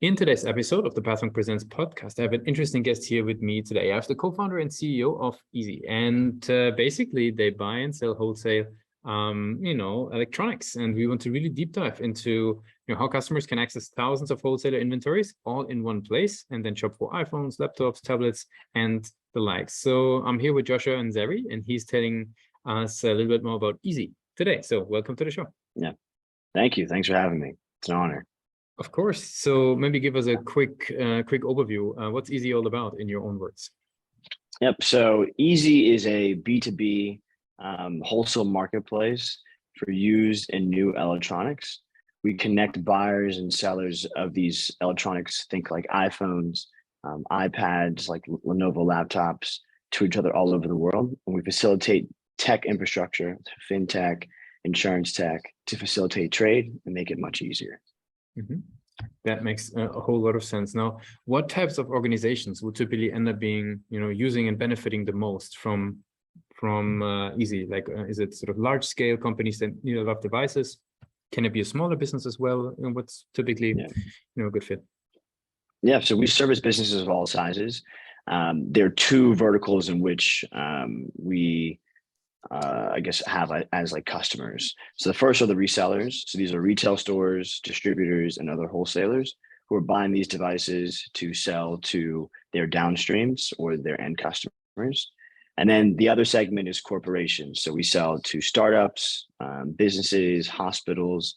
In today's episode of the Pathwing Presents podcast, I have an interesting guest here with me today. I have the co-founder and CEO of Easy, and basically they buy and sell wholesale, electronics. And we want to really deep dive into how customers can access thousands of wholesaler inventories all in one place, and then shop for iPhones, laptops, tablets, and the likes. So I'm here with Joshua and Nzewi, and he's telling us a little bit more about Easy today. So welcome to the show. Yeah, thank you. Thanks for having me. It's an honor. Of course. So maybe give us a quick overview. What's Easy all about in your own words? Yep. So Easy is a B2B wholesale marketplace for used and new electronics. We connect buyers and sellers of these electronics, think like iPhones, iPads, like Lenovo laptops, to each other all over the world. And we facilitate tech infrastructure, fintech, insurance tech, to facilitate trade and make it much easier. Mm-hmm. That makes a whole lot of sense. Now, what types of organizations would typically end up being, using and benefiting the most from Easy? Like, is it sort of large scale companies that need a lot of devices? Can it be a smaller business as well? What's typically, a good fit? Yeah, so we service businesses of all sizes. There are two verticals in which we have as like customers. So the first are the resellers. So these are retail stores, distributors, and other wholesalers who are buying these devices to sell to their downstreams or their end customers. And then the other segment is corporations. So we sell to startups, businesses, hospitals,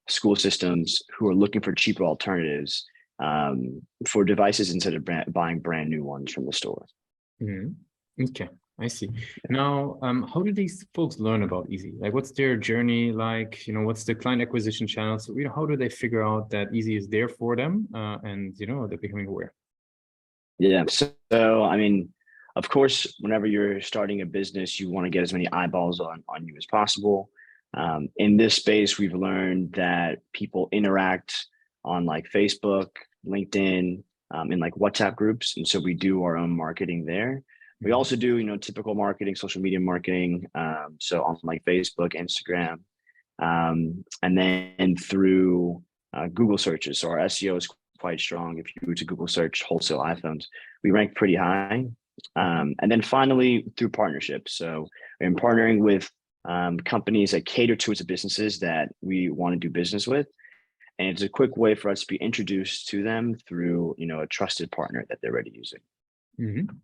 school systems who are looking for cheaper alternatives for devices instead of buying brand new ones from the store. Mm-hmm. Okay. I see. Now, how do these folks learn about Easy? Like, what's their journey like? What's the client acquisition channel? So, how do they figure out that Easy is there for them, and they're becoming aware? Yeah. So, I mean, of course, whenever you're starting a business, you want to get as many eyeballs on you as possible. In this space, we've learned that people interact on like Facebook, LinkedIn, in like WhatsApp groups, and so we do our own marketing there. We also do, typical marketing, social media marketing. So on like Facebook, Instagram, and then through Google searches. So our SEO is quite strong. If you were to Google search wholesale iPhones, we rank pretty high. And then finally through partnerships. So I'm partnering with companies that cater towards the businesses that we want to do business with. And it's a quick way for us to be introduced to them through, a trusted partner that they're already using. Mm-hmm.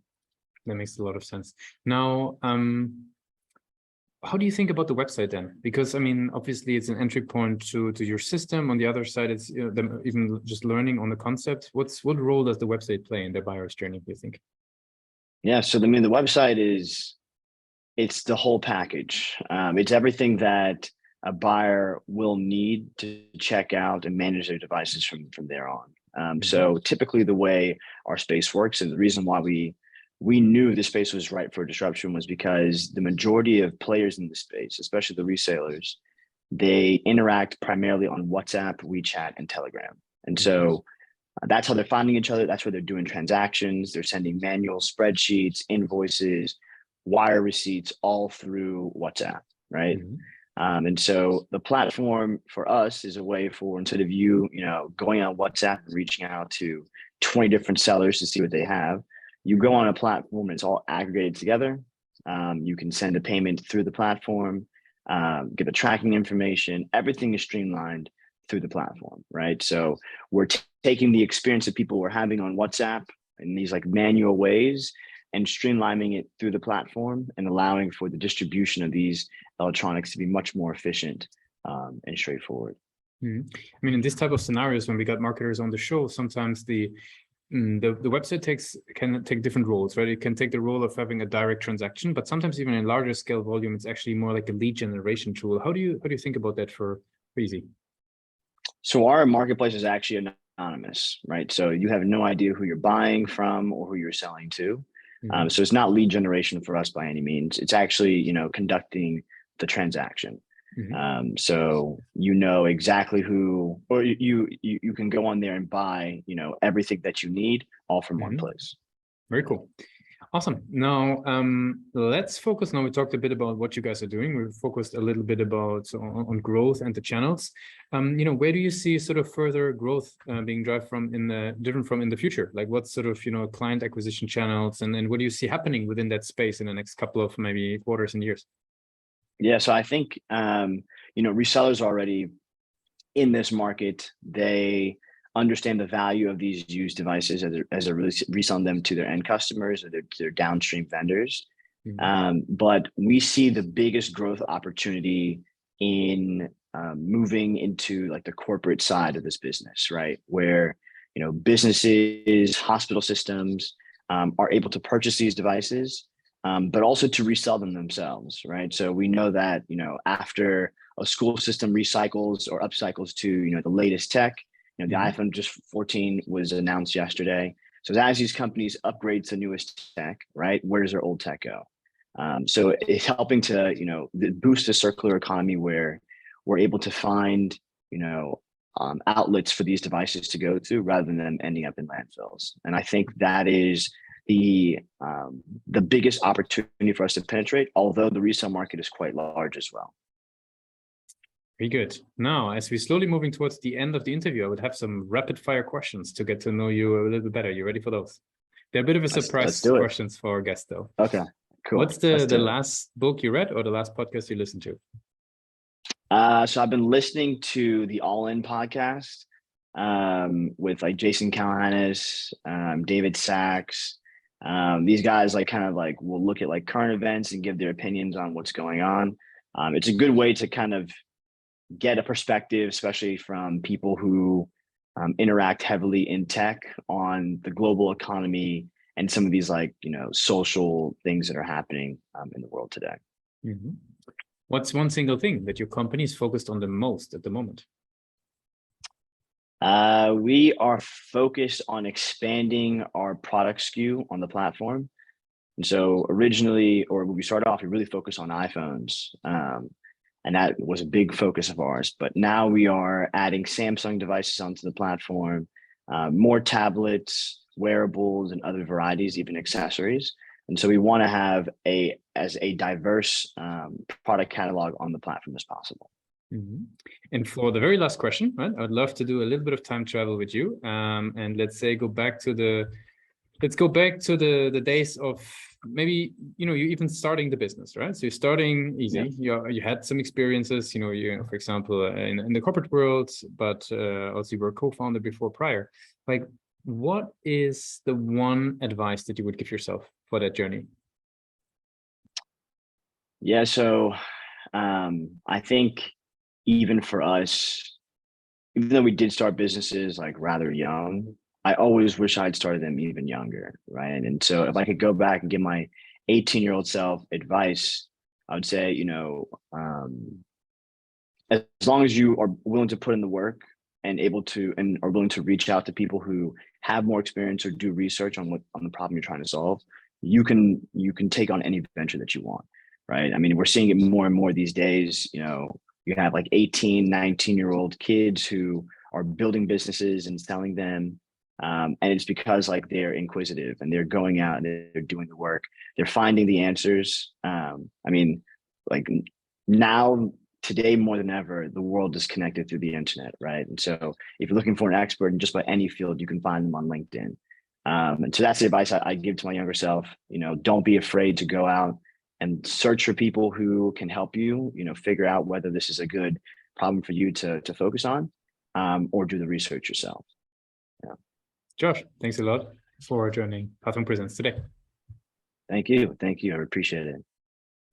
That makes a lot of sense. Now, how do you think about the website then? Because I mean, obviously, it's an entry point to your system. On the other side, it's them even just learning on the concept. What role does the website play in their buyer's journey, do you think? Yeah, so I mean, the website it's the whole package. It's everything that a buyer will need to check out and manage their devices from there on. So typically, the way our space works, and the reason why we knew the space was right for disruption was because the majority of players in the space, especially the resellers, they interact primarily on WhatsApp, WeChat, and Telegram. And so that's how they're finding each other. That's where they're doing transactions. They're sending manual spreadsheets, invoices, wire receipts, all through WhatsApp, right? And so the platform for us is a way for, instead of you going on WhatsApp and reaching out to 20 different sellers to see what they have, you go on a platform and it's all aggregated together. You can send a payment through the platform, get the tracking information. Everything is streamlined through the platform, right? So we're taking the experience that people were having on WhatsApp in these like manual ways and streamlining it through the platform and allowing for the distribution of these electronics to be much more efficient and straightforward. I mean, in this type of scenarios, when we got marketers on the show, sometimes the website can take different roles, right? It can take the role of having a direct transaction, but sometimes even in larger scale volume, it's actually more like a lead generation tool. How do you think about that for Easy? So our marketplace is actually anonymous, right? So you have no idea who you're buying from or who you're selling to. So it's not lead generation for us by any means. It's actually, conducting the transaction. So exactly who, or you can go on there and buy, everything that you need all from one place. Very cool. Awesome. Now, let's focus. Now we talked a bit about what you guys are doing. We've focused a little bit about on growth and the channels. Where do you see sort of further growth being driven from in the future? Like what sort of, client acquisition channels and what do you see happening within that space in the next couple of maybe quarters and years? Yeah, so I think resellers already in this market, they understand the value of these used devices as they're really reselling them to their end customers or their downstream vendors. But we see the biggest growth opportunity in moving into like the corporate side of this business, right? Where businesses, hospital systems are able to purchase these devices, but also to resell them themselves, right? So we know that after a school system recycles or upcycles to the latest tech. The iPhone just 14 was announced yesterday. So as these companies upgrade to the newest tech, right, where does their old tech go? So it's helping to boost the circular economy where we're able to find outlets for these devices to go to rather than them ending up in landfills. And I think that is the biggest opportunity for us to penetrate, although the resale market is quite large as well. Very good. Now, as we're slowly moving towards the end of the interview, I would have some rapid fire questions to get to know you a little bit better. You ready for those? They're a bit of a surprise questions for our guests, though. Okay, cool. What's the last book you read or the last podcast you listened to? So I've been listening to the All In podcast with like Jason Calahanis, David Sachs. These guys will look at like current events and give their opinions on what's going on. It's a good way to kind of get a perspective, especially from people who interact heavily in tech on the global economy and some of these social things that are happening in the world today. What's one single thing that your company is focused on the most at the moment? We are focused on expanding our product SKU on the platform. And so originally, or when we started off, we really focused on iPhones. And that was a big focus of ours. But now we are adding Samsung devices onto the platform, more tablets, wearables, and other varieties, even accessories. And so we want to have a diverse product catalog on the platform as possible. And for the very last question, right, I would love to do a little bit of time travel with you. And let's go back to the days of maybe you even starting the business, right? So you're starting easy. Yeah. You had some experiences, for example, in the corporate world, but also you were a co-founder before prior. Like, what is the one advice that you would give yourself for that journey? Yeah, so I think even for us, even though we did start businesses like rather young, I always wish I'd started them even younger, right? And so if I could go back and give my 18-year-old self advice, I would say, as long as you are willing to put in the work and are willing to reach out to people who have more experience or do research on the problem you're trying to solve, you can take on any venture that you want, right? I mean, we're seeing it more and more these days. You have like 18, 19-year-old kids who are building businesses and selling them. And it's because they're inquisitive and they're going out and they're doing the work. They're finding the answers. Now, today more than ever, the world is connected through the internet, right? And so if you're looking for an expert in just about any field, you can find them on LinkedIn. And so that's the advice I give to my younger self. Don't be afraid to go out and search for people who can help you, figure out whether this is a good problem for you to focus on, or do the research yourself. Yeah. Josh, thanks a lot for joining Platform Presents today. Thank you. I appreciate it.